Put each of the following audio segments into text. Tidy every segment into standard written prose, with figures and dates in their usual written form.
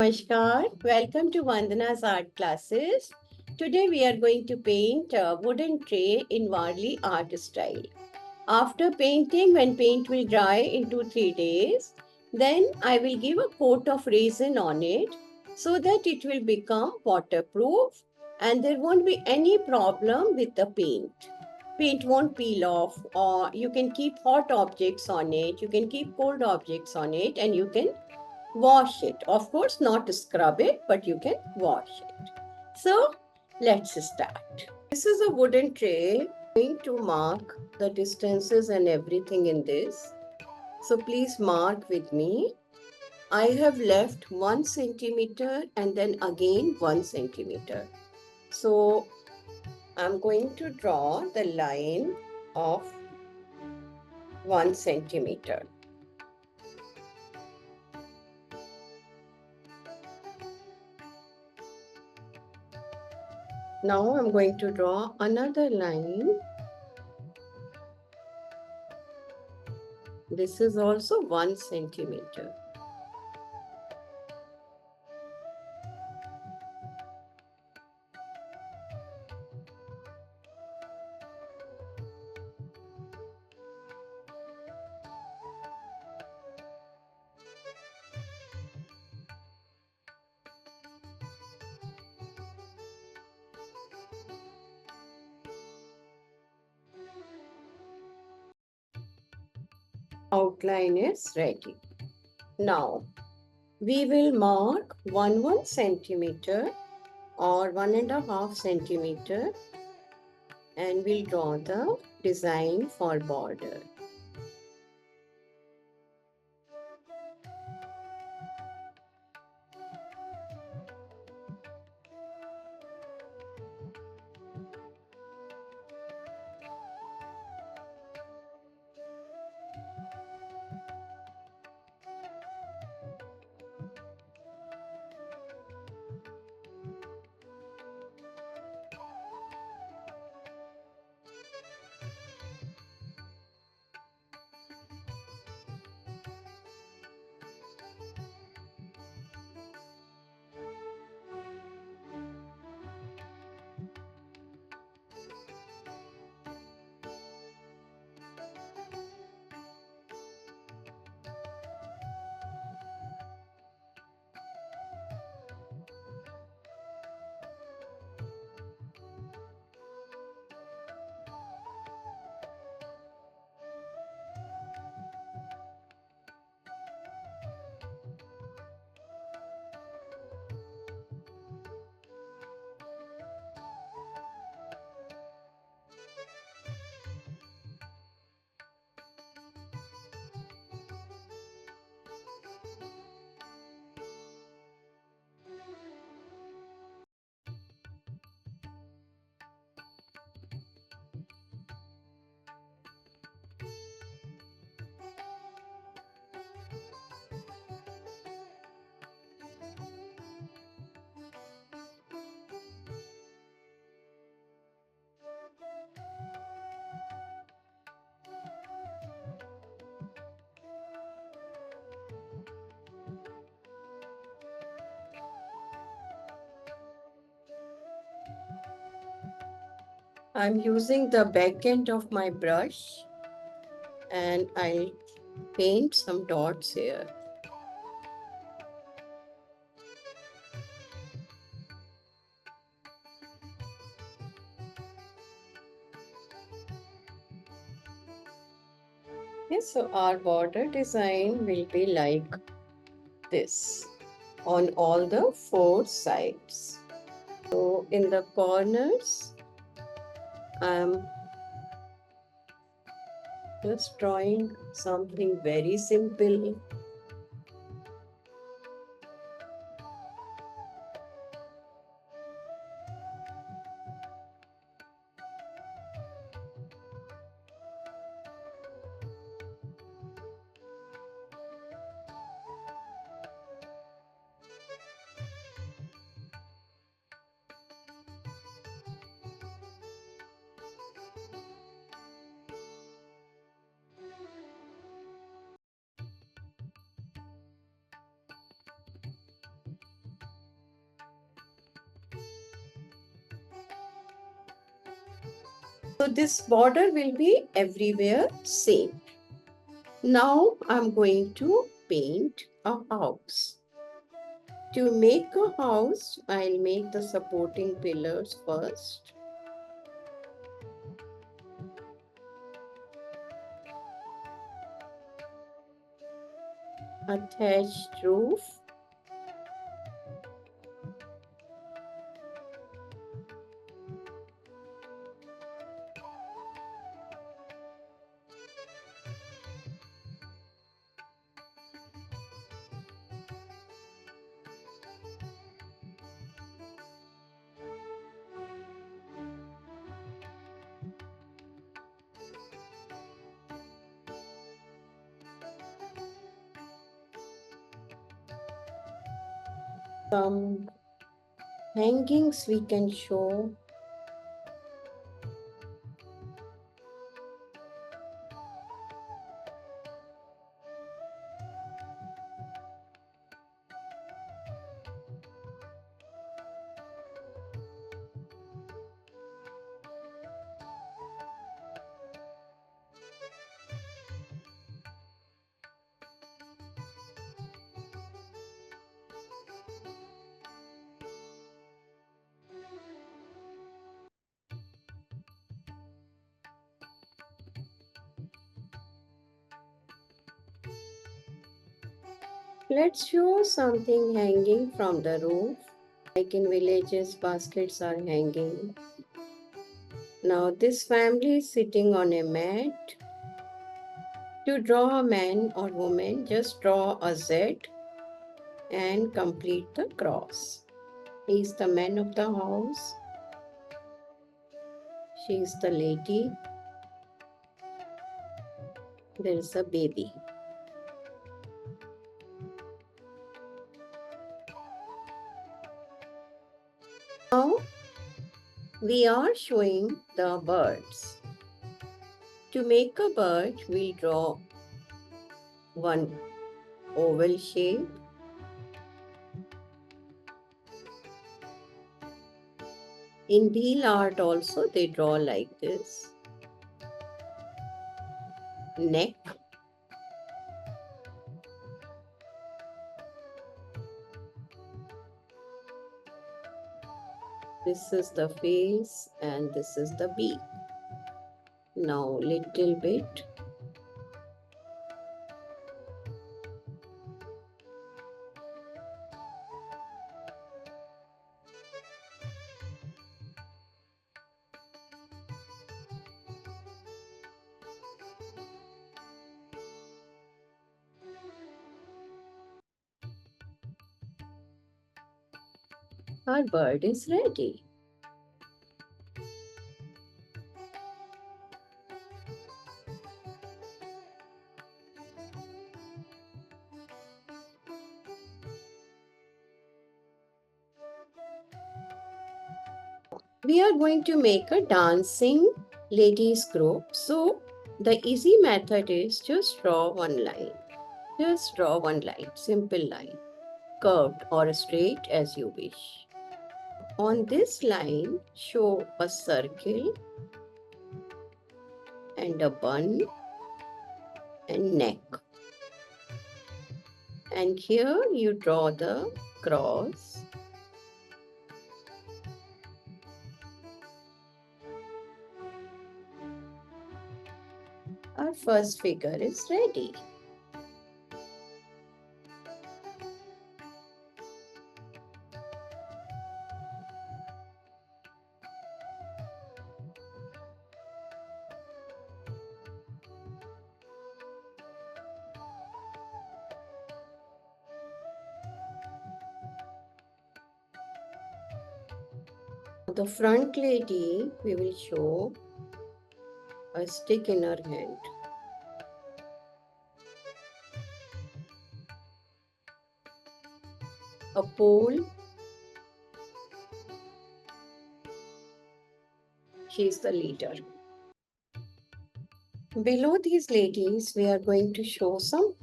Namaskar. Welcome to Vandana's art classes. Today we are going to paint a wooden tray in Warli art style. After painting, when paint will dry in 2-3 days, then I will give a coat of resin on it so that it will become waterproof and there won't be any problem with the paint. Paint won't peel off, or you can keep hot objects on it, you can keep cold objects on it, and you can wash it. Of course, not scrub it, but you can wash it. So, let's start. This is a wooden tray. I'm going to mark the distances and everything in this. So, please mark with me. I have left 1 centimeter and then again 1 centimeter. So, I'm going to draw the line of 1 centimeter. Now I'm going to draw another line. This is also 1 centimeter. Outline is ready. Now we will mark 1 centimeter or 1.5 centimeter and we'll draw the design for border. I'm using the back end of my brush and I'll paint some dots here. Yes, so our border design will be like this on all the 4 sides. So in the corners, I'm just drawing something very simple. So this border will be everywhere same. Now I'm going to paint a house. To make a house, I'll make the supporting pillars first. A thatched roof. Some hangings we can show. Let's show something hanging from the roof. Like in villages, baskets are hanging. Now this family is sitting on a mat. To draw a man or woman, just draw a Z and complete the cross. He is the man of the house. She is the lady. There is a baby. Now we are showing the birds. To make a bird, we draw one oval shape. In wheel art also they draw like this. Neck. This is the face and this is the beak. Now little bit. Our bird is ready. We are going to make a dancing ladies group. So the easy method is just draw one line. Just draw one line, simple line, curved or straight as you wish. On this line, show a circle and a bun and neck. And here you draw the cross. Our first figure is ready. The front lady, we will show a stick in her hand. A pole. She is the leader. Below these ladies, we are going to show some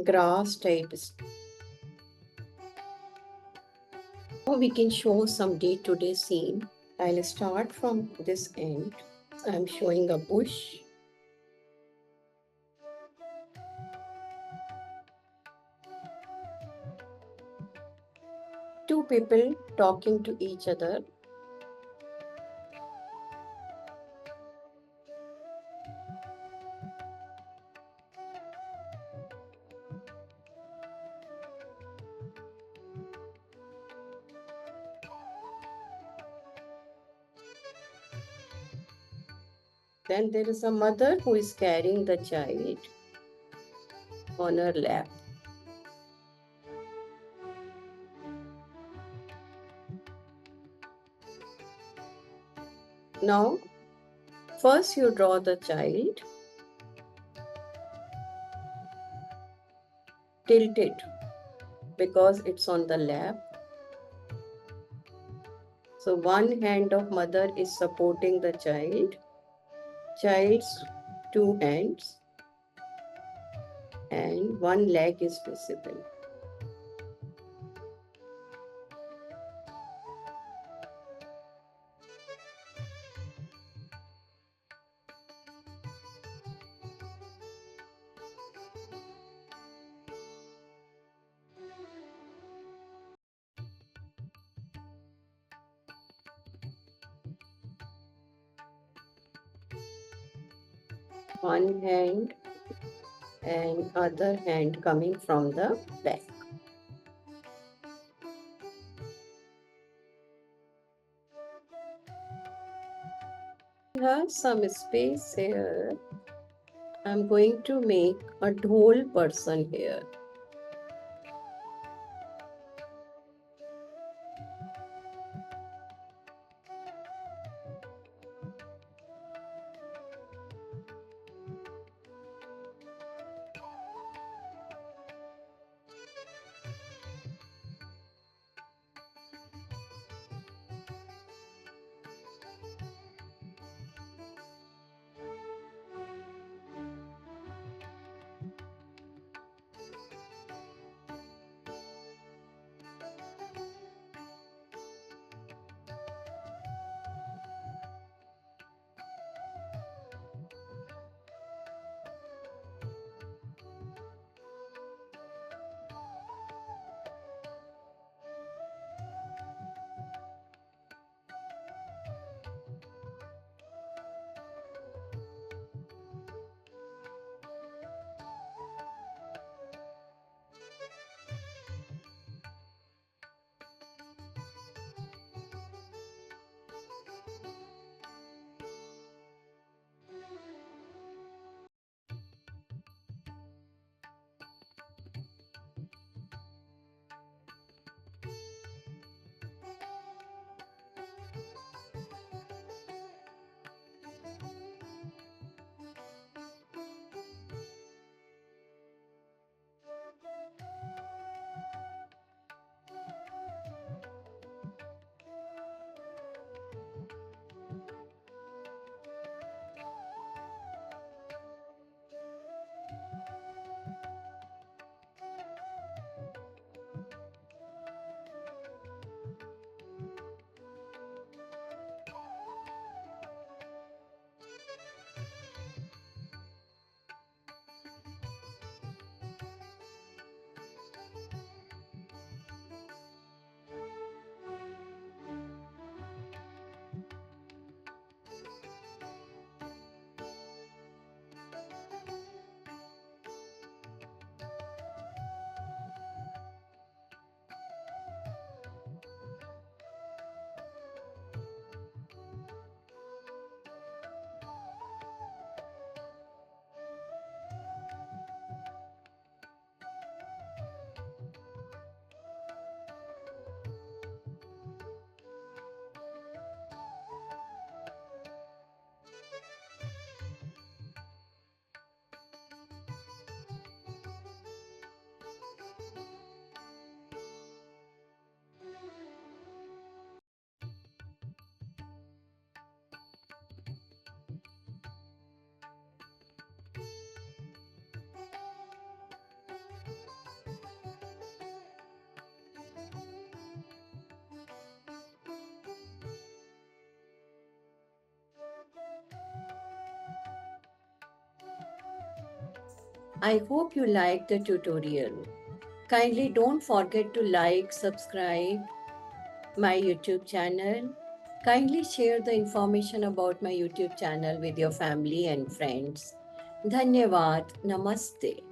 grass types. Now we can show some day-to-day scene. I'll start from this end. I'm showing a bush. Two people talking to each other. Then there is a mother who is carrying the child on her lap. Now, first you draw the child, tilt it because it's on the lap. So one hand of mother is supporting the child, child's two hands, and one leg is visible. One hand and other hand coming from the back. We have some space here. I'm going to make a whole person here. I hope you liked the tutorial. Kindly don't forget to like, subscribe my YouTube channel. Kindly share the information about my YouTube channel with your family and friends. Dhanyavad. Namaste.